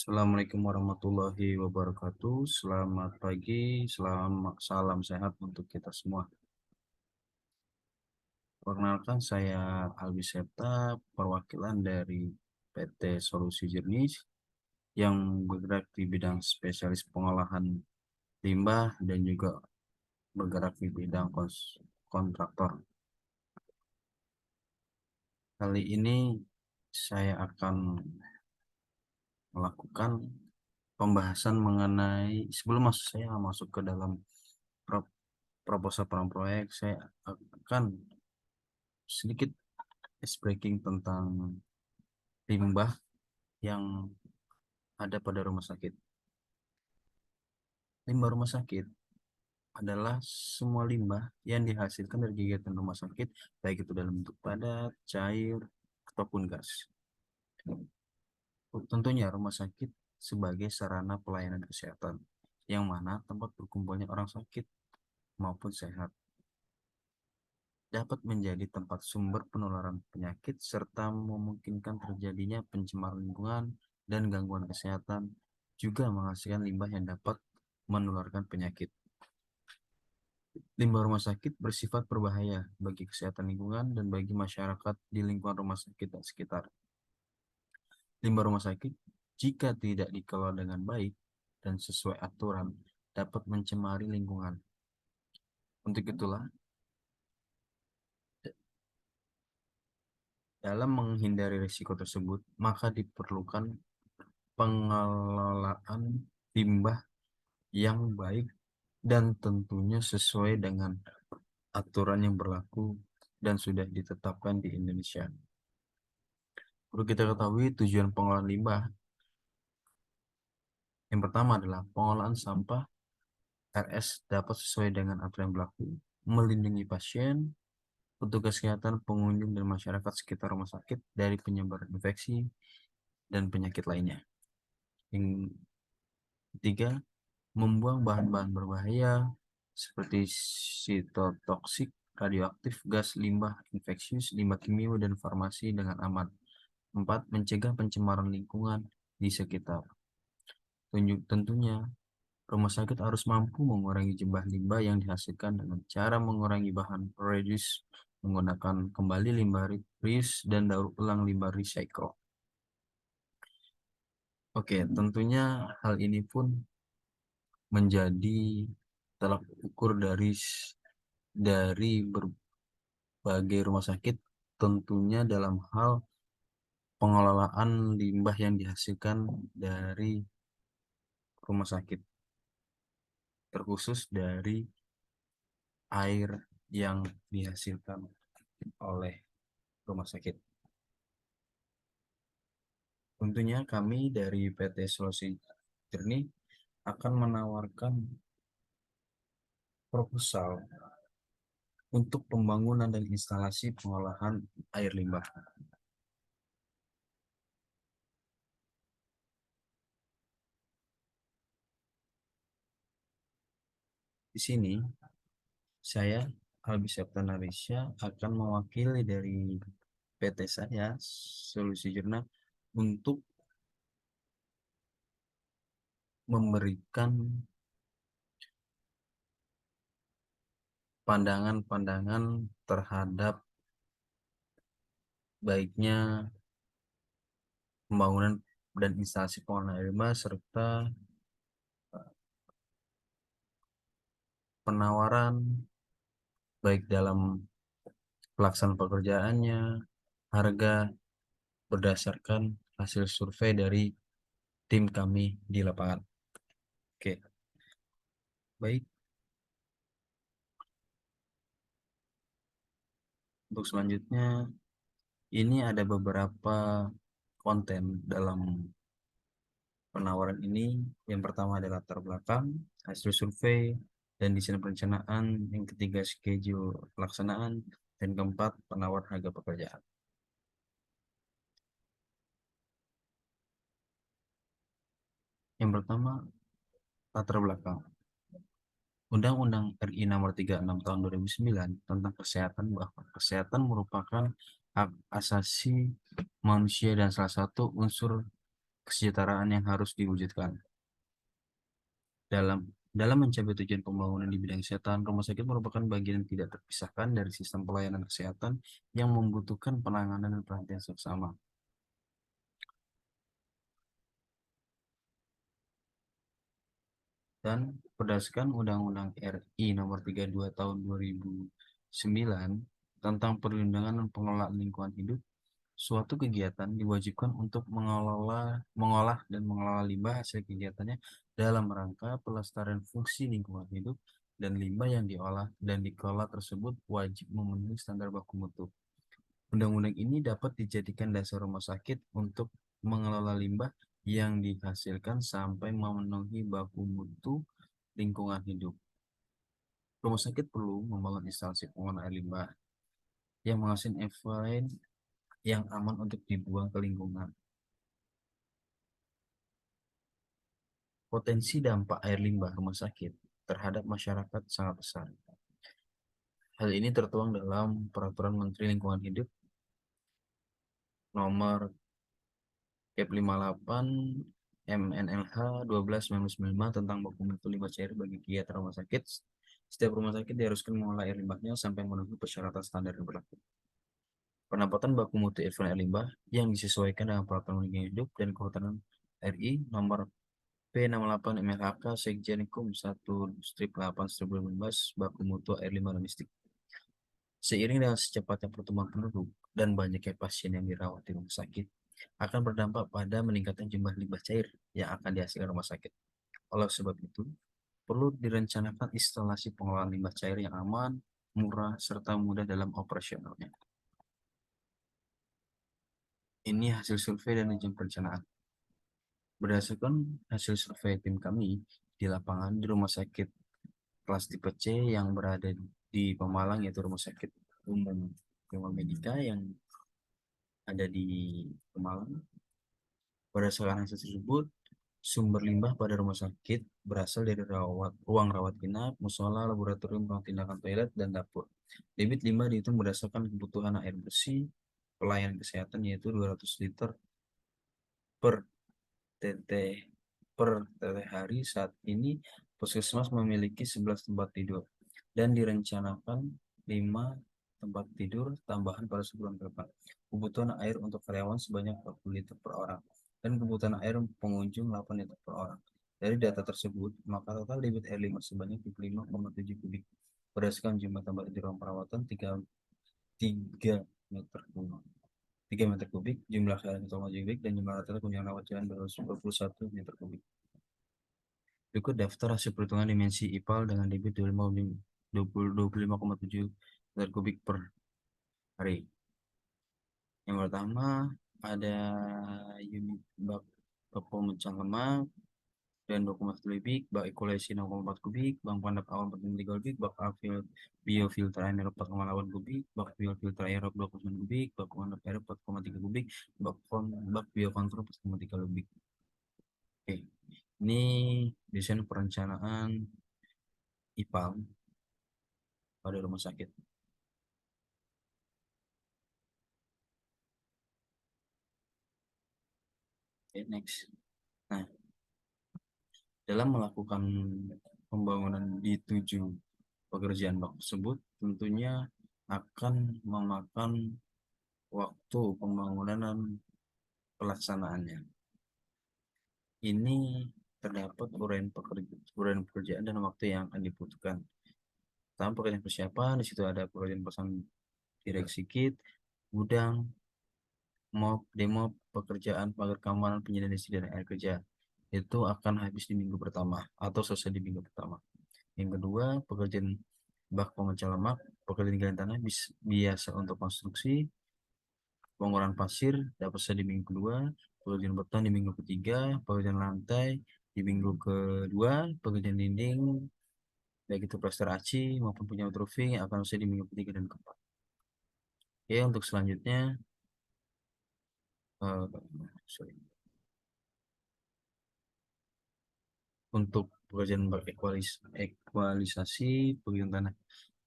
Assalamualaikum warahmatullahi wabarakatuh. Selamat pagi, salam sehat untuk kita semua. Perkenalkan, saya Albi Septa, perwakilan dari PT Solusi Jernih yang bergerak di bidang spesialis pengolahan limbah dan juga bergerak di bidang kontraktor. Kali ini saya akan melakukan pembahasan mengenai saya masuk ke dalam pro- proposal proyek, saya akan sedikit breaking tentang limbah yang ada pada rumah sakit. Limbah rumah sakit adalah semua limbah yang dihasilkan dari kegiatan rumah sakit, baik itu dalam bentuk padat, cair, ataupun gas. Tentunya rumah sakit sebagai sarana pelayanan kesehatan, yang mana tempat berkumpulnya orang sakit maupun sehat, dapat menjadi tempat sumber penularan penyakit serta memungkinkan terjadinya pencemaran lingkungan dan gangguan kesehatan, juga menghasilkan limbah yang dapat menularkan penyakit. Limbah rumah sakit bersifat berbahaya bagi kesehatan lingkungan dan bagi masyarakat di lingkungan rumah sakit dan sekitar. Limbah rumah sakit, jika tidak dikelola dengan baik dan sesuai aturan, dapat mencemari lingkungan. Untuk itulah, dalam menghindari risiko tersebut, maka diperlukan pengelolaan limbah yang baik dan tentunya sesuai dengan aturan yang berlaku dan sudah ditetapkan di Indonesia. Perlu kita ketahui tujuan pengolahan limbah. Yang pertama adalah pengolahan sampah RS dapat sesuai dengan aturan yang berlaku, melindungi pasien, petugas kesehatan, pengunjung, dan masyarakat sekitar rumah sakit dari penyebaran infeksi dan penyakit lainnya. Yang ketiga, membuang bahan-bahan berbahaya seperti sitotoksik, radioaktif, gas, limbah infeksius, limbah kimia, dan farmasi dengan aman. 4. Mencegah pencemaran lingkungan di sekitar. Tentunya, rumah sakit harus mampu mengurangi jumlah limbah yang dihasilkan dengan cara mengurangi bahan reduce, menggunakan kembali limbah reuse, dan daur ulang limbah recycle. Oke, tentunya hal ini pun menjadi tolak ukur dari berbagai rumah sakit, tentunya dalam hal pengelolaan limbah yang dihasilkan dari rumah sakit, terkhusus dari air yang dihasilkan oleh rumah sakit. Tentunya kami dari PT Solusi Jernih akan menawarkan proposal untuk pembangunan dan instalasi pengolahan air limbah. Di sini saya, Albi Septanarisya, akan mewakili dari PT saya, Solusi Jernih, untuk memberikan pandangan-pandangan terhadap baiknya pembangunan dan instalasi pengolahan air limbah serta penawaran baik dalam pelaksanaan pekerjaannya, harga berdasarkan hasil survei dari tim kami di lapangan. Oke, baik. Untuk selanjutnya, ini ada beberapa konten dalam penawaran ini. Yang pertama adalah latar belakang, hasil survei, dan desain perencanaan. Yang ketiga, schedule pelaksanaan. Dan keempat, penawar harga pekerjaan. Yang pertama, latar belakang. Undang-Undang RI Nomor 36 Tahun 2009 tentang kesehatan, bahwa kesehatan merupakan hak asasi manusia dan salah satu unsur kesejahteraan yang harus diwujudkan. Dalam dalam mencapai tujuan pembangunan di bidang kesehatan, rumah sakit merupakan bagian yang tidak terpisahkan dari sistem pelayanan kesehatan yang membutuhkan penanganan dan perhatian seksama. Dan berdasarkan Undang-Undang RI Nomor 32 Tahun 2009 tentang perlindungan dan pengelolaan lingkungan hidup, suatu kegiatan diwajibkan untuk mengolah dan mengelola limbah hasil kegiatannya dalam rangka pelestarian fungsi lingkungan hidup, dan limbah yang diolah dan dikelola tersebut wajib memenuhi standar baku mutu. Undang-undang ini dapat dijadikan dasar rumah sakit untuk mengelola limbah yang dihasilkan sampai memenuhi baku mutu lingkungan hidup. Rumah sakit perlu membangun instalasi pengolahan air limbah yang menghasilkan efluent yang aman untuk dibuang ke lingkungan. Potensi dampak air limbah rumah sakit terhadap masyarakat sangat besar. Hal ini tertuang dalam Peraturan Menteri Lingkungan Hidup Nomor Cap 58 MNLH 12/1995 tentang baku mutu limbah cair bagi kegiatan rumah sakit. Setiap rumah sakit diharuskan mengolah air limbahnya sampai memenuhi persyaratan standar yang berlaku. Penempatan baku mutu air limbah yang disesuaikan dengan Peraturan Lingkungan Hidup dan Kehutanan RI Nomor P68 MLHK Sekjenkum 1/8/2015 baku mutu air limbah domestik. Seiring dengan secepatnya pertumbuhan penduduk dan banyaknya pasien yang dirawat di rumah sakit, akan berdampak pada meningkatnya jumlah limbah cair yang akan dihasilkan rumah sakit. Oleh sebab itu, perlu direncanakan instalasi pengolahan limbah cair yang aman, murah, serta mudah dalam operasionalnya. Ini hasil survei dan izin perencanaan. Berdasarkan hasil survei tim kami di lapangan di rumah sakit kelas tipe C yang berada di Pemalang, yaitu Rumah Sakit Umum Prima Medika yang ada di Pemalang. Berdasarkan hasil tersebut, sumber limbah pada rumah sakit berasal dari ruang rawat inap, musola, laboratorium, ruang tindakan toilet, dan dapur. Debit limbah dihitung berdasarkan kebutuhan air bersih pelayanan kesehatan, yaitu 200 liter per TT hari. Saat ini puskesmas memiliki 11 tempat tidur dan direncanakan 5 tempat tidur tambahan pada sebulan ke depan. Kebutuhan air untuk karyawan sebanyak 40 liter per orang dan kebutuhan air pengunjung 8 liter per orang. Dari data tersebut, maka total debit air limbah sebanyak 25,7 kubik. Berdasarkan jumlah tempat tidur ruang perawatan 3 meter kubik. 3 meter kubik, jumlah karyawan 1,7 kubik, dan jumlah rata-rata kunjungan rawat jalan 221 meter kubik. Berikut daftar hasil perhitungan dimensi IPAL dengan debit 25,7 meter kubik per hari. Yang pertama ada unit bak pemecah lemak dan 2,1 kubik, bak ekulasi 0,4 kubik, bak pandap awan 4,3 kubik, bak biofilter air 4,8 kubik, bak biofilter air 2,9 kubik, bak pandap air 4,3 kubik, bak biokontrol 4,3 kubik. Oke, ini desain perencanaan IPAL pada rumah sakit. Oke, next. Nah, dalam melakukan pembangunan di 7 pekerjaan bak tersebut, tentunya akan memakan waktu pembangunan dan pelaksanaannya. Ini terdapat uraian pekerjaan dan waktu yang akan dibutuhkan. Pertama, pekerjaan persiapan, di situ ada pekerjaan pasang direksi kit, gudang, demo, pekerjaan pagar keamanan, penyediaan dan air kerja. Itu akan habis di minggu pertama atau selesai di minggu pertama. Yang kedua, pekerjaan bak pemecah lemak, pekerjaan gali tanah biasa untuk konstruksi, pengolahan pasir dapat selesai di minggu kedua, pekerjaan beton di minggu ketiga, pekerjaan lantai di minggu kedua, pekerjaan dinding baik itu plaster aci maupun punya waterproofing akan selesai di minggu ketiga dan keempat. Oke, untuk selanjutnya eh, sorry. Untuk pekerjaan ekualisasi pekerjaan tanah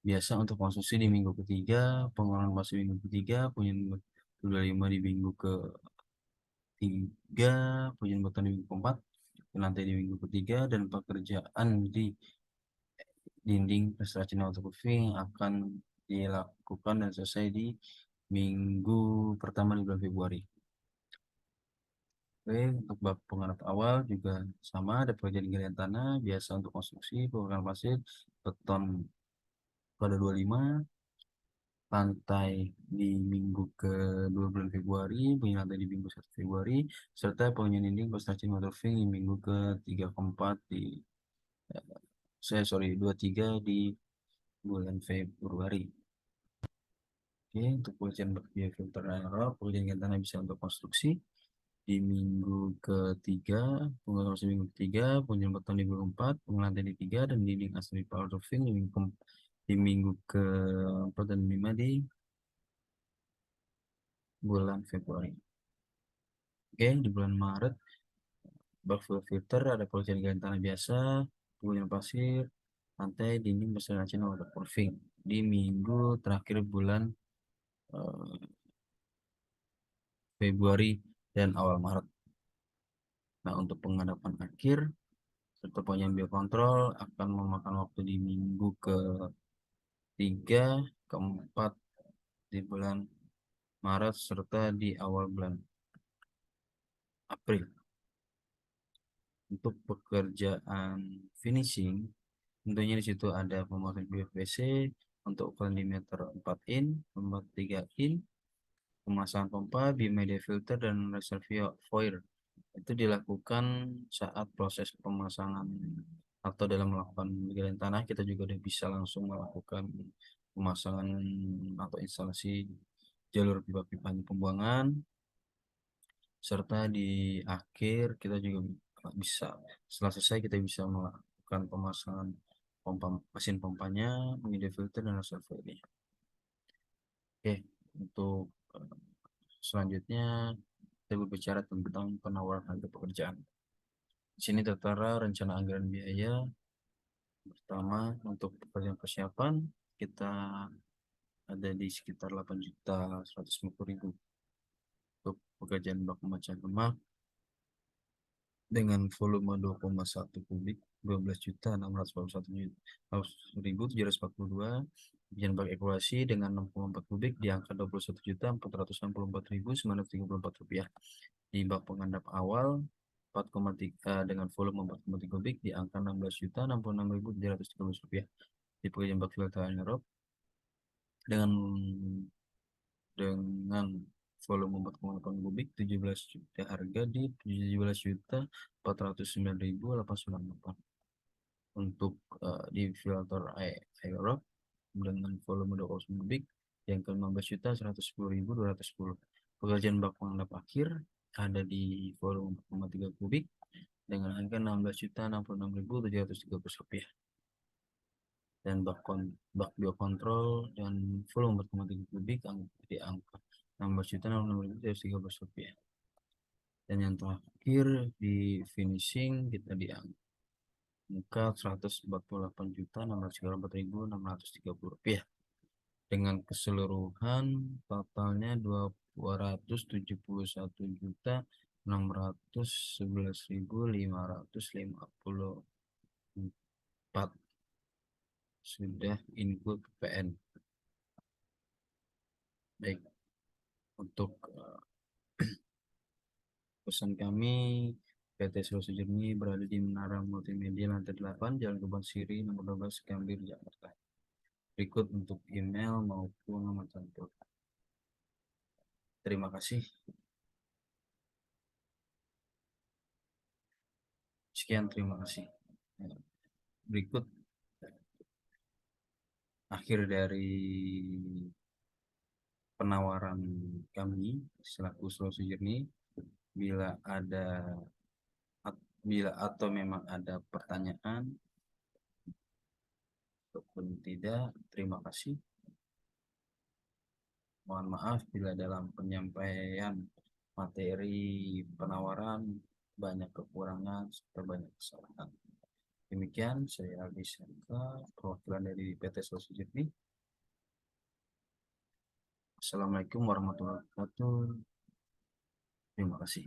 biasa untuk konstruksi di minggu ketiga, pengolahan pasir minggu ketiga, punya 25 di minggu ketiga, ketiga, pengujian beton di minggu keempat, lantai di minggu ketiga, dan pekerjaan di dinding prestasi waterproofing akan dilakukan dan selesai di minggu pertama di bulan Februari. Oke, untuk bab pengarap awal juga sama, ada pekerjaan galian tanah biasa untuk konstruksi, pembongkaran pasir, beton pada 25, lantai di minggu ke-2 bulan Februari, pengujian lantai di minggu 1 Februari, serta pengujian dinding konstruksi waterproofing di minggu ke-3 ke-4 di sorry 23 di bulan Februari. Oke, untuk pengujian filter aerop, pengujian tanah bisa untuk konstruksi di minggu ketiga, pengujian minggu ketiga, pengujian beton di minggu 4, pengujian lantai di 3, dan dinding asli power roofing di minggu ke-4 dan 5 di bulan Februari. Oke, di bulan Maret, bak filter ada pengujian galian tanah biasa, pengujian pasir, lantai, dinding beserta waterproofing di minggu terakhir bulan Februari dan awal Maret. Nah, untuk pengadapan akhir serta pengujian biokontrol akan memakan waktu di minggu ke-3, ke-4 di bulan Maret serta di awal bulan April. Untuk pekerjaan finishing, tentunya di situ ada pemasangan PVC untuk ukuran diameter 4 in, 3 in, pemasangan pompa, bimedia filter, dan reservoir. Itu dilakukan saat proses pemasangan atau dalam melakukan galian tanah. Kita juga udah bisa langsung melakukan pemasangan atau instalasi jalur pipa-pipa pembuangan, serta di akhir kita juga bisa, setelah selesai kita bisa melakukan pemasangan pompa, mesin pompanya, media filter, dan reservoir. Oke, untuk selanjutnya kita berbicara tentang penawaran harga pekerjaan. Di sini tertera rencana anggaran biaya. Pertama, untuk pekerjaan persiapan kita ada di sekitar 8.150.000. Untuk pekerjaan bak pemecah lemak dengan volume 2,1 kubik 12.641.742. Pekerjaan bak evaluasi dengan 6,4 kubik di angka 21.464.934 rupiah. Di bak pengendap awal 4,3 dengan volume 4,3 kubik di angka 16.066.713 rupiah. Di pekerjaan bak filter aerob dengan volume 4,8 kubik 17 juta, harga di 17.409.898. Untuk di filter aerob dengan volume 2,9 kubik yang ke 15.110.210. Pekerjaan bak pengendap akhir ada di volume 4,3 kubik dengan harga 16.066.713 rupiah. Dan bak biokontrol dan volume 4,3 kubik di angka 16.066.713 rupiah. Dan yang terakhir di finishing kita di angka 148.634.630 rupiah, dengan keseluruhan totalnya 271.611.554 sudah include PN. Baik, untuk pesan kami, PT Solusi Jernih berada di Menara Multimedia lantai 8, Jalan Kebon Siri, nomor 12, Gambir, Jakarta. Berikut untuk email maupun nomor telepon. Terima kasih. Sekian, terima kasih. Berikut akhir dari penawaran kami selaku Solusi Jernih. Bila atau memang ada pertanyaan ataupun tidak, terima kasih. Mohon maaf bila dalam penyampaian materi penawaran banyak kekurangan serta banyak kesalahan. Demikian, saya Aldi Saka, perwakilan dari PT Solusi Jernih. Assalamualaikum warahmatullahi wabarakatuh. Terima kasih.